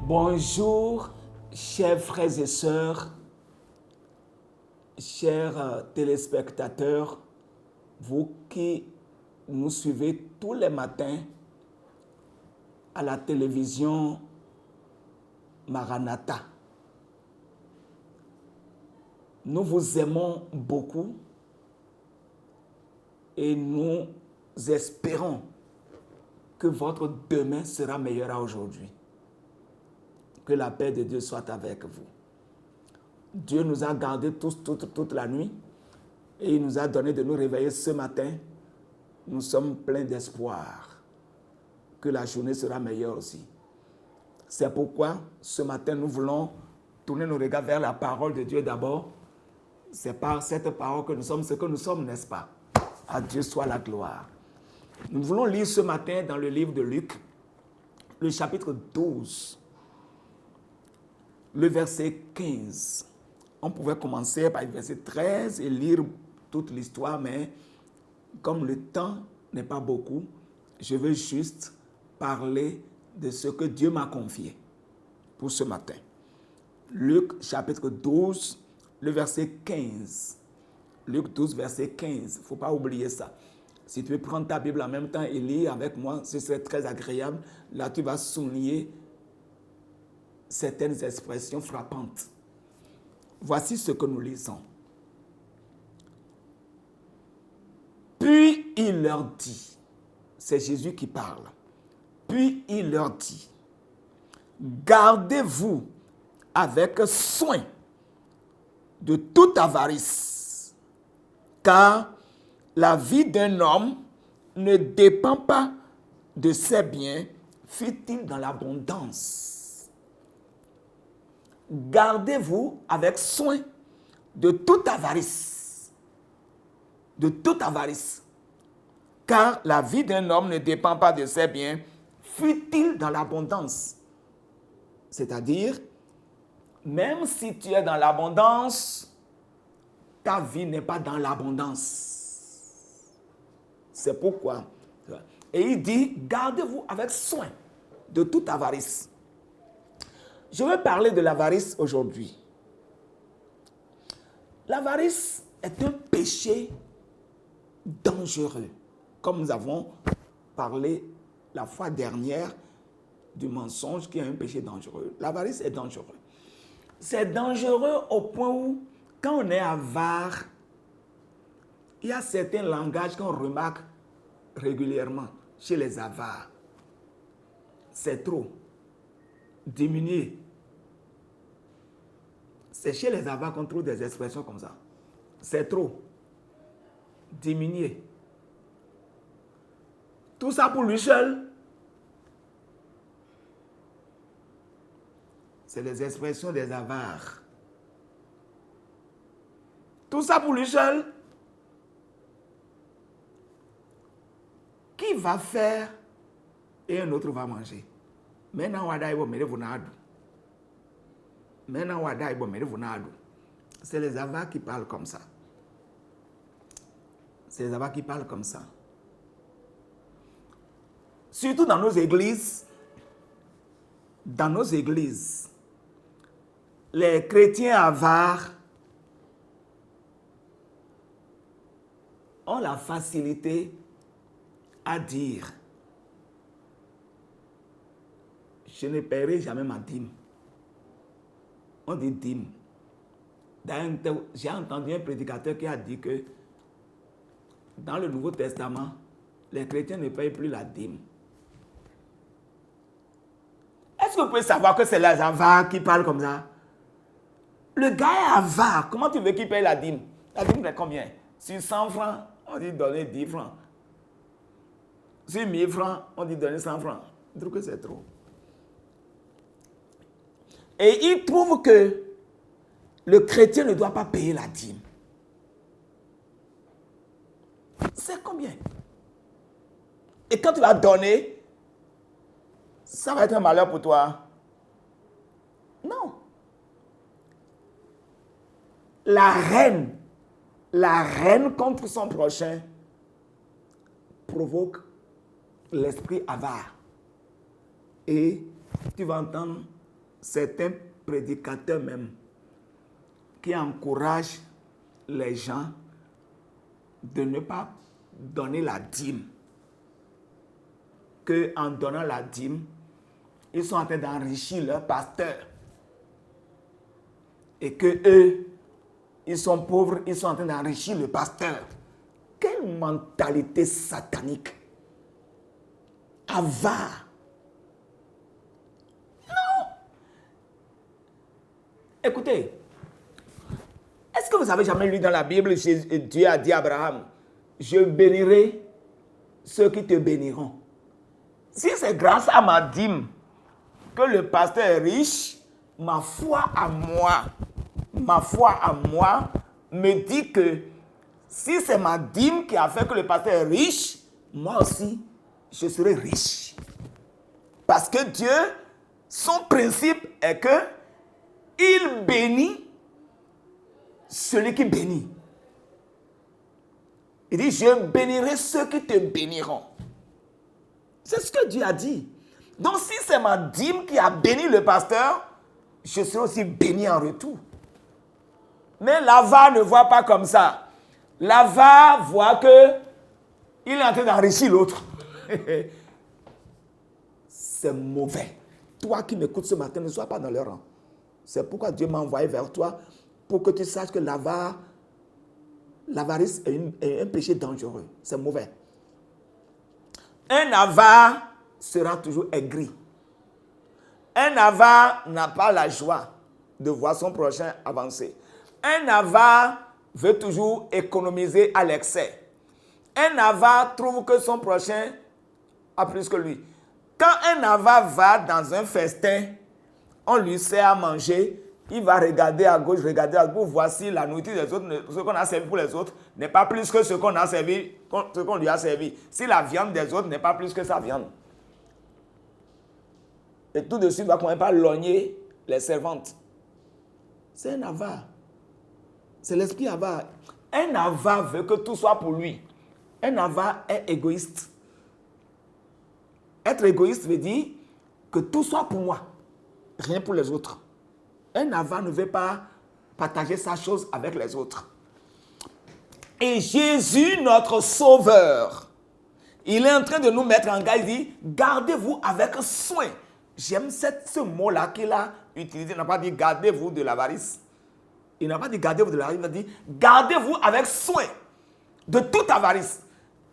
Bonjour, chers frères et sœurs, chers téléspectateurs, vous qui nous suivez tous les matins à la télévision Maranatha. Nous vous aimons beaucoup et nous espérons que votre demain sera meilleur à aujourd'hui. Que la paix de Dieu soit avec vous. Dieu nous a gardés tous toute la nuit et il nous a donné de nous réveiller ce matin. Nous sommes pleins d'espoir que la journée sera meilleure aussi. C'est pourquoi ce matin nous voulons tourner nos regards vers la parole de Dieu d'abord. C'est par cette parole que nous sommes ce que nous sommes, n'est-ce pas? À Dieu soit la gloire. Nous voulons lire ce matin dans le livre de Luc, le chapitre 12. Le verset 15. On pouvait commencer par le verset 13 et lire toute l'histoire, mais comme le temps n'est pas beaucoup, je veux juste parler de ce que Dieu m'a confié pour ce matin. Luc chapitre 12, le verset 15. Luc 12, verset 15. Il ne faut pas oublier ça. Si tu veux prendre ta Bible en même temps et lire avec moi, ce serait très agréable. Là, tu vas souligner certaines expressions frappantes. Voici ce que nous lisons. Puis il leur dit, c'est Jésus qui parle, puis il leur dit, gardez-vous avec soin de toute avarice, car la vie d'un homme ne dépend pas de ses biens, fût-il dans l'abondance. Gardez-vous avec soin de toute avarice. De toute avarice. Car la vie d'un homme ne dépend pas de ses biens, fût-il dans l'abondance. C'est-à-dire, même si tu es dans l'abondance, ta vie n'est pas dans l'abondance. C'est pourquoi. Et il dit, gardez-vous avec soin de toute avarice. Je veux parler de l'avarice aujourd'hui. L'avarice est un péché dangereux. Comme nous avons parlé la fois dernière du mensonge qui est un péché dangereux. L'avarice est dangereux. C'est dangereux au point où, quand on est avare, il y a certains langages qu'on remarque régulièrement chez les avares. C'est trop. Diminuer. C'est chez les avares qu'on trouve des expressions comme ça. C'est trop. Diminuer. Tout ça pour lui seul. C'est les expressions des avares. Tout ça pour lui seul. Qui va faire et un autre va manger? Maintenant, c'est les avares qui parlent comme ça. C'est les avares qui parlent comme ça. Surtout dans nos églises, les chrétiens avares ont la facilité à dire je ne paierai jamais ma dîme. On dit dîme. J'ai entendu un prédicateur qui a dit que dans le Nouveau Testament, les chrétiens ne payent plus la dîme. Est-ce que vous pouvez savoir que c'est les avares qui parlent comme ça? Le gars est avare. Comment tu veux qu'il paye la dîme? La dîme c'est combien? Sur 100 francs, on dit donner 10 francs. Sur 1000 francs, on dit donner 100 francs. Je trouve que c'est trop. Et il trouve que le chrétien ne doit pas payer la dîme. C'est combien? Et quand tu vas donner, ça va être un malheur pour toi. Non. La reine contre son prochain provoque l'esprit avare. Et tu vas entendre certains prédicateurs même qui encouragent les gens de ne pas donner la dîme. Qu'en donnant la dîme, ils sont en train d'enrichir leur pasteur. Et que eux, ils sont pauvres, ils sont en train d'enrichir le pasteur. Quelle mentalité satanique! Avare! Non! Écoutez, est-ce que vous avez jamais lu dans la Bible, Dieu a dit à Abraham, je bénirai ceux qui te béniront. Si c'est grâce à ma dîme que le pasteur est riche, ma foi à moi me dit que si c'est ma dîme qui a fait que le pasteur est riche, moi aussi, je serai riche. Parce que Dieu, son principe est que il bénit celui qui bénit. Il dit, je bénirai ceux qui te béniront. C'est ce que Dieu a dit. Donc si c'est ma dîme qui a béni le pasteur, je serai aussi béni en retour. Mais l'avare ne voit pas comme ça. L'avare voit que il est en train d'enrichir l'autre. C'est mauvais. Toi qui m'écoutes ce matin, ne sois pas dans leur rang. C'est pourquoi Dieu m'a envoyé vers toi, pour que tu saches que l'avarice est un péché dangereux. C'est mauvais. Un avare sera toujours aigri. Un avare n'a pas la joie de voir son prochain avancer. Un avare veut toujours économiser à l'excès. Un avare trouve que son prochain a plus que lui. Quand un avare va dans un festin, on lui sert à manger, il va regarder à gauche, regarder à gauche, voir si la nourriture des autres, ce qu'on a servi pour les autres, n'est pas plus que ce qu'on a servi, ce qu'on lui a servi. Si la viande des autres n'est pas plus que sa viande. Et tout de suite, il va commencer par logner les servantes. C'est un avare. C'est l'esprit avare. Un avare veut que tout soit pour lui. Un avare est égoïste. Être égoïste veut dire que tout soit pour moi, rien pour les autres. Un avare ne veut pas partager sa chose avec les autres. Et Jésus, notre Sauveur, il est en train de nous mettre en garde. Il dit, gardez-vous avec soin. J'aime ce mot-là qu'il a utilisé. Il n'a pas dit gardez-vous de l'avarice. Il n'a pas dit gardez-vous de l'avarice. Il a dit gardez-vous avec soin de toute avarice.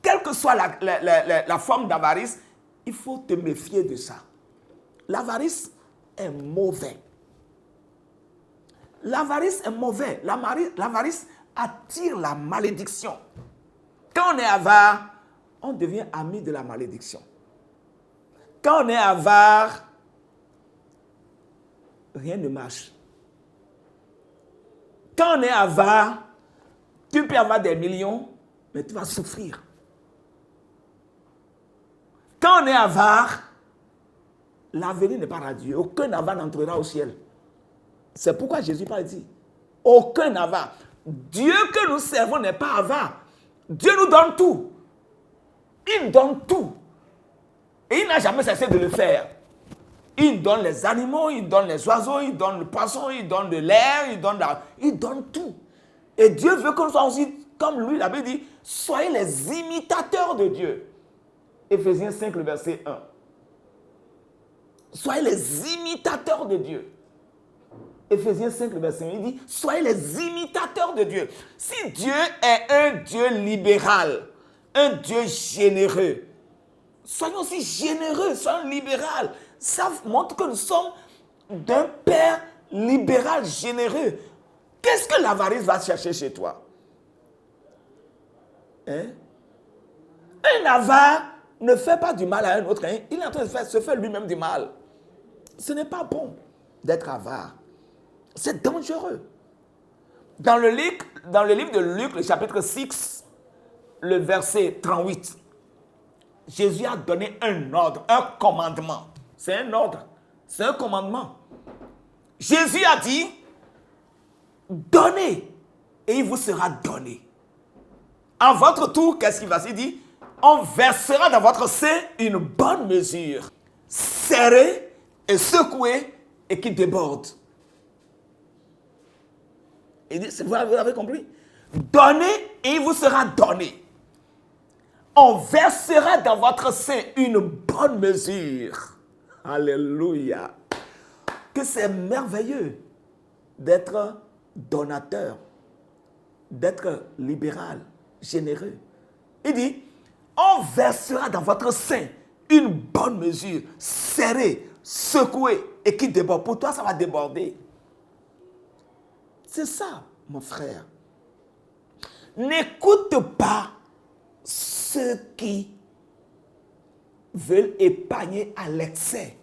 Quelle que soit la forme d'avarice, il faut te méfier de ça. L'avarice est mauvais. L'avarice est mauvais. L'avarice attire la malédiction. Quand on est avare, on devient ami de la malédiction. Quand on est avare, rien ne marche. Quand on est avare, tu peux avoir des millions, mais tu vas souffrir. Quand on est avare, l'avenir n'est pas radieux. Aucun avare n'entrera au ciel. C'est pourquoi Jésus parle dit, aucun avare. Dieu que nous servons n'est pas avare. Dieu nous donne tout. Il donne tout. Et il n'a jamais cessé de le faire. Il donne les animaux, il donne les oiseaux, il donne le poisson, il donne de l'air, il donne tout. Et Dieu veut que nous soyons aussi, comme lui, la Bible dit, soyez les imitateurs de Dieu. Éphésiens 5, le verset 1. Soyez les imitateurs de Dieu. Éphésiens 5, le verset 1, il dit, soyez les imitateurs de Dieu. Si Dieu est un Dieu libéral, un Dieu généreux, soyons aussi généreux, soyons libéraux. Ça montre que nous sommes d'un Père libéral, généreux. Qu'est-ce que l'avarice va chercher chez toi? Hein? Un avare ne fait pas du mal à un autre. Hein? Il est en train de se faire lui-même du mal. Ce n'est pas bon d'être avare. C'est dangereux. Dans le livre de Luc, le chapitre 6, le verset 38, Jésus a donné un ordre, un commandement. C'est un ordre, c'est un commandement. Jésus a dit, donnez et il vous sera donné. En votre tour, qu'est-ce qu'il va se dire? On versera dans votre sein une bonne mesure, serrée et secouée, et qui déborde. Il dit, vous avez compris? Donnez et il vous sera donné. On versera dans votre sein une bonne mesure. Alléluia. Que c'est merveilleux d'être donateur, d'être libéral, généreux. Il dit, on versera dans votre sein une bonne mesure, serrée, secouée et qui déborde. Pour toi, ça va déborder. C'est ça, mon frère. N'écoute pas ceux qui veulent épargner à l'excès,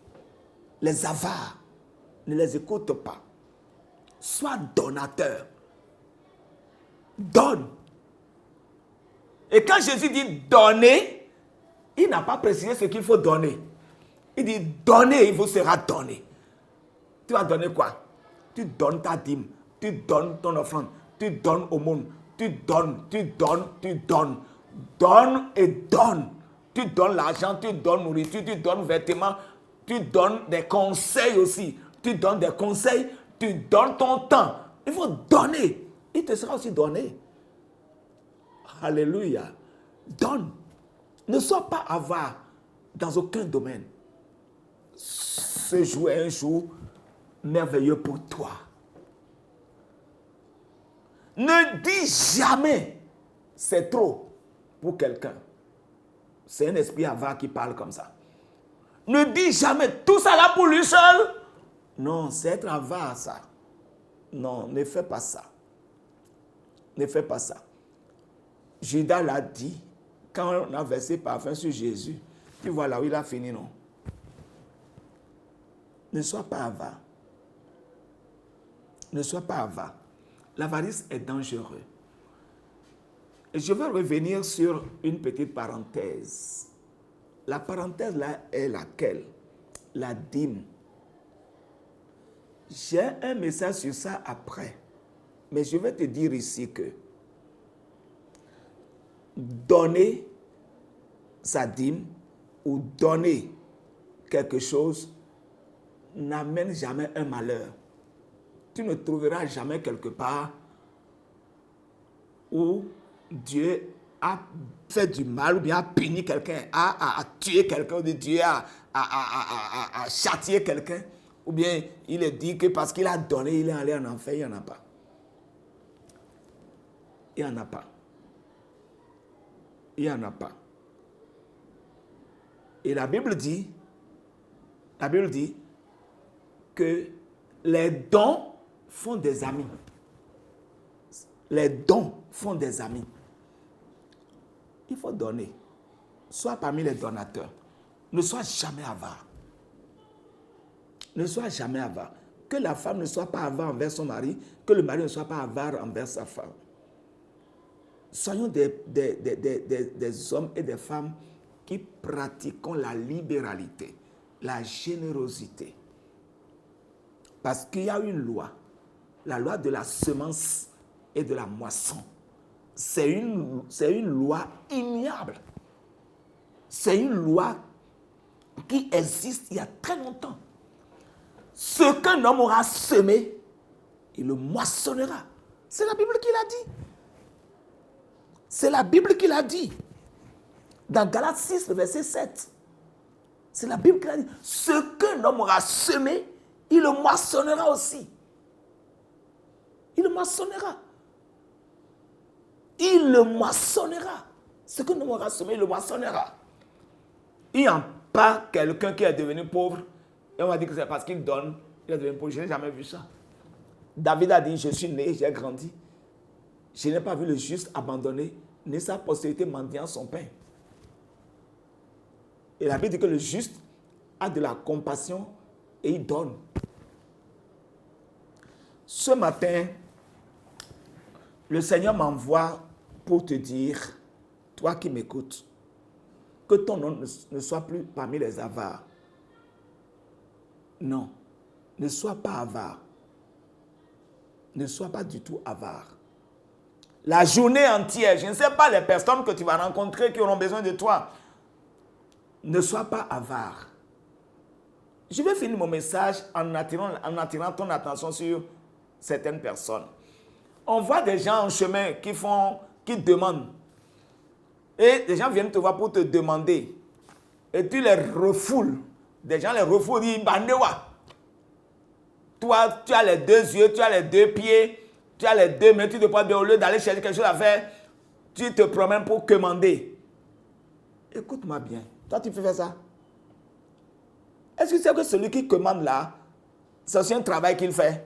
les avares. Ne les écoute pas. Sois donateur. Donne. Et quand Jésus dit donner, il n'a pas précisé ce qu'il faut donner. Il dit donnez, il vous sera donné. Tu vas donner quoi? Tu donnes ta dîme, tu donnes ton offrande, tu donnes au monde, tu donnes. Donne et donne. Tu donnes l'argent, tu donnes nourriture, tu donnes vêtements, tu donnes des conseils aussi. Tu donnes des conseils, tu donnes ton temps. Il faut donner. Il te sera aussi donné. Alléluia. Donne. Ne sois pas avare dans aucun domaine. Ce jour est un jour merveilleux pour toi. Ne dis jamais c'est trop pour quelqu'un. C'est un esprit avare qui parle comme ça. Ne dis jamais tout ça là pour lui seul. Non, c'est être avare ça. Non, ne fais pas ça. Ne fais pas ça. Judas l'a dit quand on a versé parfum sur Jésus. Tu vois là où il a fini, non? Ne sois pas avare. Ne sois pas avare. L'avarice est dangereux. Et je veux revenir sur une petite parenthèse. La parenthèse là est laquelle? La dîme. J'ai un message sur ça après. Mais je vais te dire ici que donner sa dîme ou donner quelque chose n'amène jamais un malheur. Tu ne trouveras jamais quelque part où Dieu a fait du mal ou bien a puni quelqu'un, a tué quelqu'un, ou Dieu a châtié quelqu'un, ou bien il est dit que parce qu'il a donné, il est allé en enfer. Il n'y en a pas. Il n'y en a pas. Il n'y en a pas. Et la Bible dit que les dons font des amis. Les dons font des amis. Il faut donner. Sois parmi les donateurs. Ne sois jamais avare. Ne sois jamais avare. Que la femme ne soit pas avare envers son mari, que le mari ne soit pas avare envers sa femme. Soyons des hommes et des femmes qui pratiquons la libéralité, la générosité. Parce qu'il y a une loi, la loi de la semence et de la moisson. C'est une loi immuable. C'est une loi qui existe il y a très longtemps. Ce qu'un homme aura semé, il le moissonnera. C'est la Bible qui l'a dit. C'est la Bible qui l'a dit. Dans Galates 6, le verset 7. C'est la Bible qui l'a dit. Ce qu'un homme aura semé, il le moissonnera aussi. Il le moissonnera. Il le moissonnera. Ce qu'un homme aura semé, il le moissonnera. Il n'y a pas quelqu'un qui est devenu pauvre et on va dire que c'est parce qu'il donne, il est devenu pauvre. Je n'ai jamais vu ça. David a dit, je suis né, j'ai grandi. Je n'ai pas vu le juste abandonné, ni sa postérité mendiant son pain. Et la Bible dit que le juste a de la compassion et il donne. Ce matin, le Seigneur m'envoie pour te dire, toi qui m'écoutes, que ton nom ne soit plus parmi les avares. Non, ne sois pas avare. Ne sois pas du tout avare. La journée entière, je ne sais pas les personnes que tu vas rencontrer qui auront besoin de toi. Ne sois pas avare. Je vais finir mon message en attirant ton attention sur certaines personnes. On voit des gens en chemin qui demandent. Et des gens viennent te voir pour te demander. Et tu les refoules. Des gens les refoulent, ils disent, Bandewa. Toi, tu as les 2 yeux, tu as les 2 pieds, tu as les 2 mains, tu te prends bien, au lieu d'aller chercher quelque chose à faire, tu te promènes pour commander. Écoute-moi bien. Toi, tu peux faire ça? Est-ce que c'est que celui qui commande là, c'est aussi un travail qu'il fait?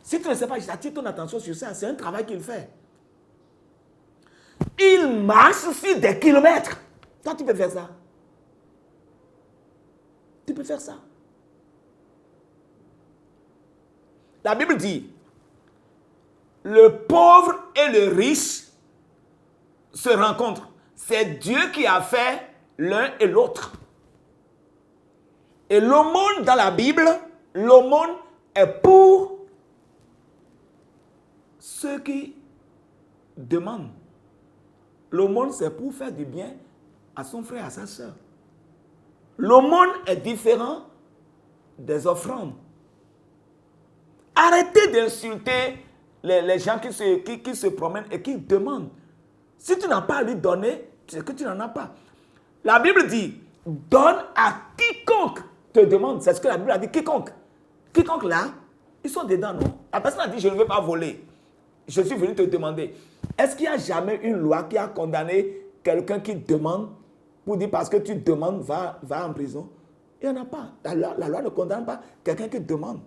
Si tu ne sais pas, j'attire ton attention sur ça. C'est un travail qu'il fait. Il marche sur des kilomètres. Toi, tu peux faire ça. Tu peux faire ça. La Bible dit, le pauvre et le riche se rencontrent. C'est Dieu qui a fait l'un et l'autre. Et l'aumône dans la Bible, l'aumône est pour ceux qui demandent. L'aumône, c'est pour faire du bien à son frère, à sa soeur. L'aumône est différent des offrandes. Arrêtez d'insulter les gens qui se promènent et qui demandent. Si tu n'as pas à lui donner, c'est que tu n'en as pas. La Bible dit, donne à quiconque te demande. C'est ce que la Bible a dit, quiconque. Quiconque là, ils sont dedans, non? La personne a dit, je ne veux pas voler. Je suis venu te demander. Est-ce qu'il y a jamais une loi qui a condamné quelqu'un qui demande pour dire parce que tu demandes, va en prison? Il n'y en a pas. La loi ne condamne pas quelqu'un qui demande.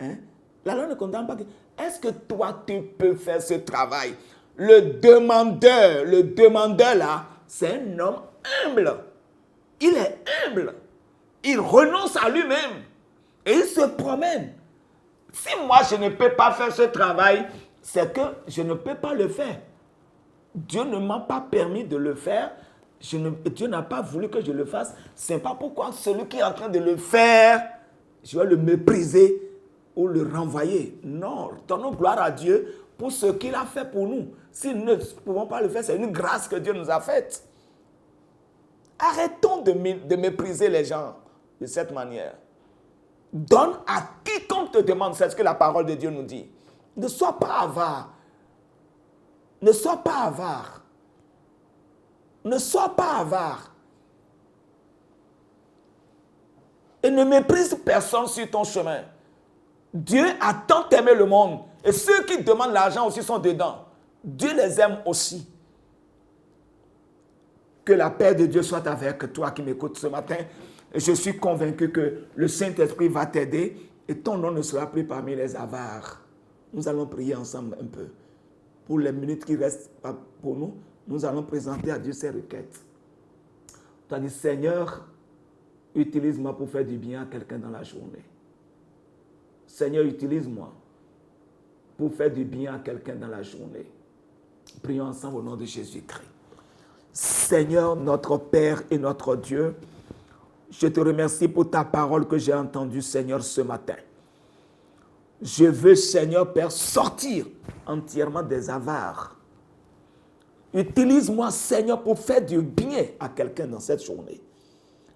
Hein? La loi ne condamne pas. Est-ce que toi, tu peux faire ce travail? Le demandeur là, c'est un homme humble. Il est humble. Il renonce à lui-même. Et il se promène. Si moi, je ne peux pas faire ce travail, c'est que je ne peux pas le faire. Dieu ne m'a pas permis de le faire. Dieu n'a pas voulu que je le fasse. Ce n'est pas pourquoi celui qui est en train de le faire, je vais le mépriser ou le renvoyer. Non, donnons gloire à Dieu pour ce qu'il a fait pour nous. Si nous ne pouvons pas le faire, c'est une grâce que Dieu nous a faite. Arrêtons de mépriser les gens de cette manière. Donne à quiconque te demande, c'est ce que la parole de Dieu nous dit. Ne sois pas avare. Ne sois pas avare. Ne sois pas avare. Et ne méprise personne sur ton chemin. Dieu a tant aimé le monde. Et ceux qui demandent l'argent aussi sont dedans. Dieu les aime aussi. Que la paix de Dieu soit avec toi qui m'écoutes ce matin. Et je suis convaincu que le Saint-Esprit va t'aider et ton nom ne sera plus parmi les avares. Nous allons prier ensemble un peu. Pour les minutes qui restent pour nous, nous allons présenter à Dieu ces requêtes. Tu as dit, Seigneur, utilise-moi pour faire du bien à quelqu'un dans la journée. Seigneur, utilise-moi pour faire du bien à quelqu'un dans la journée. Prions ensemble au nom de Jésus-Christ. Seigneur, notre Père et notre Dieu, je te remercie pour ta parole que j'ai entendue, Seigneur, ce matin. Je veux, Seigneur, Père, sortir entièrement des avares. Utilise-moi, Seigneur, pour faire du bien à quelqu'un dans cette journée.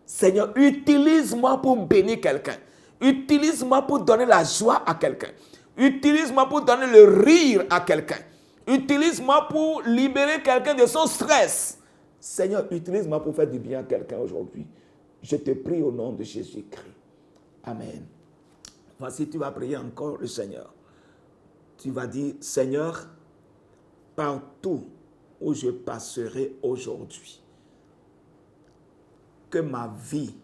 Seigneur, utilise-moi pour bénir quelqu'un. Utilise-moi pour donner la joie à quelqu'un. Utilise-moi pour donner le rire à quelqu'un. Utilise-moi pour libérer quelqu'un de son stress. Seigneur, utilise-moi pour faire du bien à quelqu'un aujourd'hui. Je te prie au nom de Jésus-Christ. Amen. Voici, tu vas prier encore le Seigneur. Tu vas dire, Seigneur, partout où je passerai aujourd'hui, que ma vie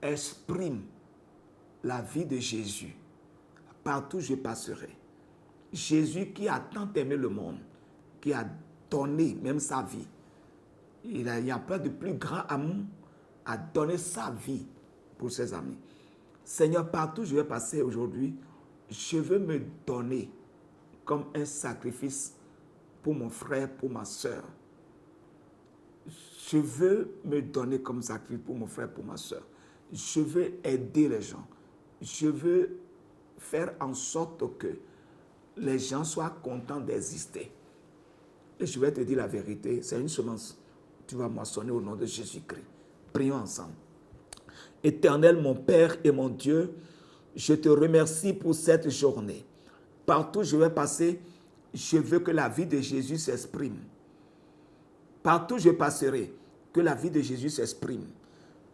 exprime la vie de Jésus. Partout où je passerai. Jésus qui a tant aimé le monde, qui a donné même sa vie. Il n'y a pas de plus grand amour à donner sa vie pour ses amis. Seigneur, partout où je vais passer aujourd'hui, je veux me donner comme un sacrifice pour mon frère, pour ma soeur. Je veux me donner comme sacrifice pour mon frère, pour ma soeur. Je veux aider les gens. Je veux faire en sorte que les gens soient contents d'exister. Et je vais te dire la vérité, c'est une semence. Tu vas moissonner au nom de Jésus-Christ. Prions ensemble. Éternel, mon Père et mon Dieu, je te remercie pour cette journée. Partout où je vais passer, je veux que la vie de Jésus s'exprime. Partout où je passerai, que la vie de Jésus s'exprime.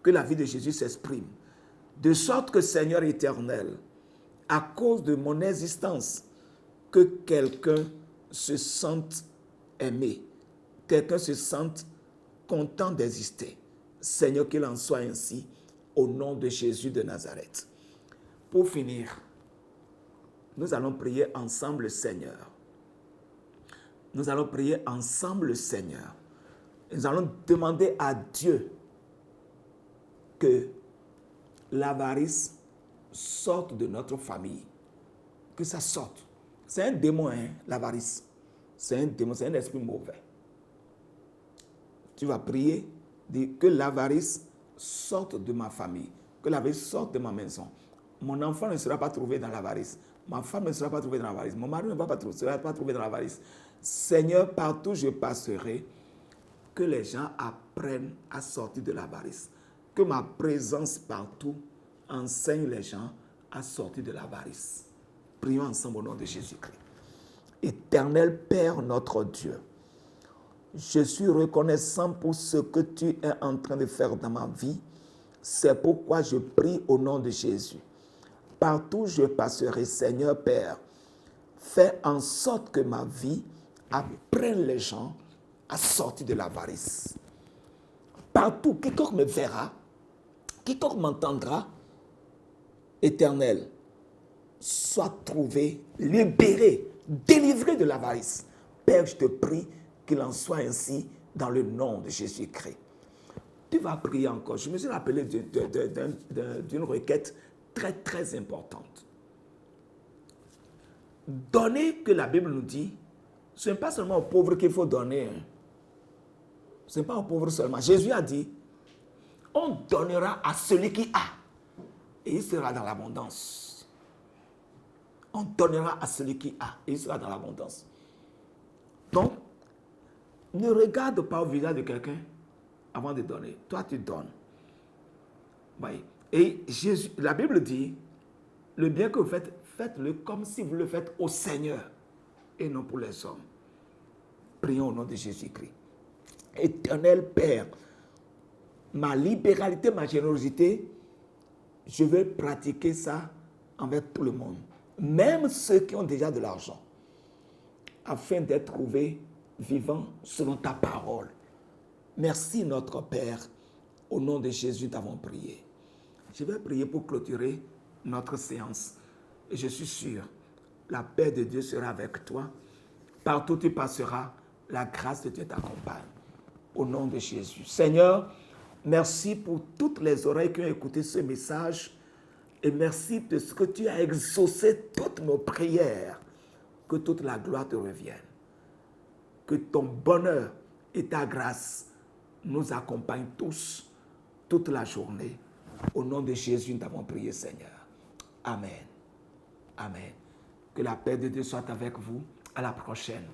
Que la vie de Jésus s'exprime. De sorte que, Seigneur éternel, à cause de mon existence, que quelqu'un se sente aimé, quelqu'un se sente content d'exister. Seigneur, qu'il en soit ainsi, au nom de Jésus de Nazareth. Pour finir, nous allons prier ensemble le Seigneur. Nous allons prier ensemble le Seigneur. Nous allons demander à Dieu que l'avarice sorte de notre famille. Que ça sorte. C'est un démon, hein, l'avarice. C'est un démon, c'est un esprit mauvais. Tu vas prier, dire que l'avarice sorte de ma famille, que l'avarice sorte de ma maison. Mon enfant ne sera pas trouvé dans l'avarice. Ma femme ne sera pas trouvée dans l'avarice. Mon mari ne sera pas trouvé dans l'avarice. Seigneur, partout où je passerai, que les gens apprennent à sortir de l'avarice. Que ma présence partout enseigne les gens à sortir de l'avarice. Prions ensemble au nom de Jésus-Christ. Éternel Père, notre Dieu, je suis reconnaissant pour ce que tu es en train de faire dans ma vie. C'est pourquoi je prie au nom de Jésus. Partout où je passerai, Seigneur Père, fais en sorte que ma vie apprenne les gens à sortir de l'avarice. Partout, quiconque me verra, quiconque m'entendra, Éternel, soit trouvé, libéré, délivré de l'avarice. Père, je te prie qu'il en soit ainsi dans le nom de Jésus-Christ. Tu vas prier encore. Je me suis rappelé d'une requête très, très importante. Donner, que la Bible nous dit, ce n'est pas seulement aux pauvres qu'il faut donner. Hein. Ce n'est pas aux pauvres seulement. Jésus a dit, on donnera à celui qui a, et il sera dans l'abondance. On donnera à celui qui a, et il sera dans l'abondance. Donc, ne regarde pas au visage de quelqu'un avant de donner. Toi, tu donnes. Oui. Et Jésus, la Bible dit, le bien que vous faites, faites-le comme si vous le faites au Seigneur et non pour les hommes. Prions au nom de Jésus-Christ. Éternel Père, ma libéralité, ma générosité, je vais pratiquer ça envers tout le monde. Même ceux qui ont déjà de l'argent. Afin d'être trouvés vivants selon ta parole. Merci notre Père. Au nom de Jésus, nous avons prié. Je vais prier pour clôturer notre séance. Et je suis sûr, la paix de Dieu sera avec toi. Partout où tu passeras, la grâce de Dieu t'accompagne. Au nom de Jésus. Seigneur, merci pour toutes les oreilles qui ont écouté ce message. Et merci de ce que tu as exaucé toutes nos prières. Que toute la gloire te revienne. Que ton bonheur et ta grâce nous accompagnent tous, toute la journée. Au nom de Jésus, nous avons prié, Seigneur. Amen. Amen. Que la paix de Dieu soit avec vous. À la prochaine.